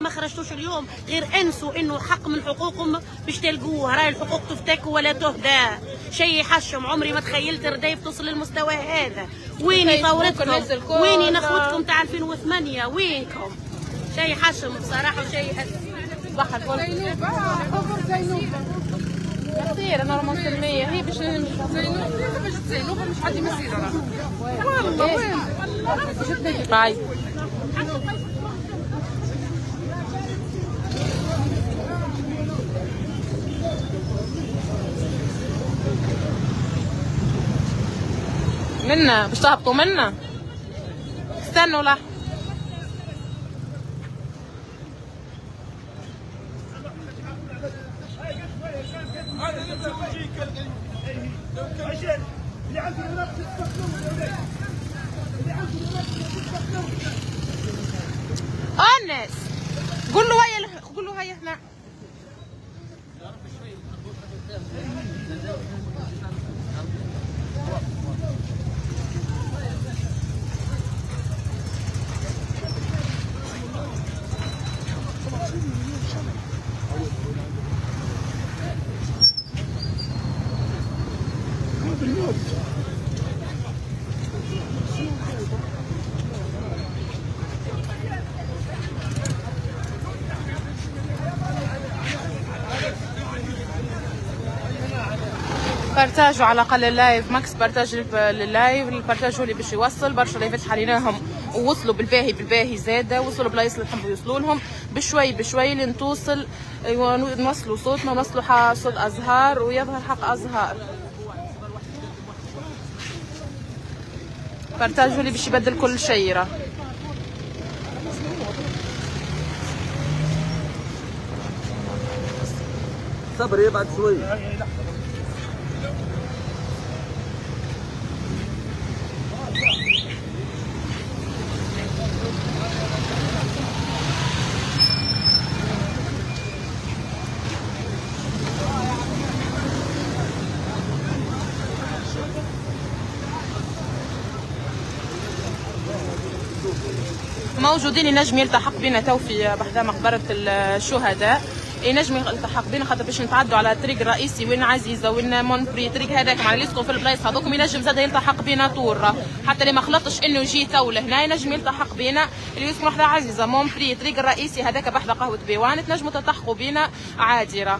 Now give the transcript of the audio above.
ما خرجتوش اليوم غير انسوا انه حق من حقوقكم باش تلقوه، راهي الحقوق تفتك ولا تهدى. شيء يحشم، عمري ما تخيلت ردايف توصل للمستوى هذا. وين ثورتكم؟ وين نخوتكم تاع 2008؟ وينكم؟ شيء يحشم بصراحه وشيء بحر زينوبة كثير. انا راه مسلميه هي باش زينوبة مش حد يمسيها والله. وين هاي منا باش تهبطوا منا. استنوا لحظة. انس قول له هيا، قول له هيا هنا. بارتاجوا على الاقل اللايف، ماكس بارتاج لللايف، البارتاج هو اللي باش يوصل. برشا لايفات حليناهم ووصلوا بالباهي زاده، وصلوا بلايص اللي نحبوا يوصلوا لهم بشوي بشوي لين توصل. ايوا نوصلوا صوتنا، نوصلوا صوت ازهار ويظهر حق ازهار. بارتاج هو اللي باش يبدل كل شيء. راه صبري بعد شوي. موجودين. ينجم يلتحق بنا تو في بحذا مقبرة الشهداء، ينجم يلتحق بنا خاطر باش نتعدوا على الطريق الرئيسي وين عزيزة وين مونبري، الطريق هذاك مع اللي يسكنوا في البلايص هذوكم ينجم زاد يلتحق بنا طور، حتى اللي ما خلطش انه يجي تو لهنا ينجم يلتحق بنا. اللي يسكنوا حدا عزيزة مونبري الطريق الرئيسي هذاك بحذا قهوة بيوان تنجموا تلتحقوا بنا عادي. راه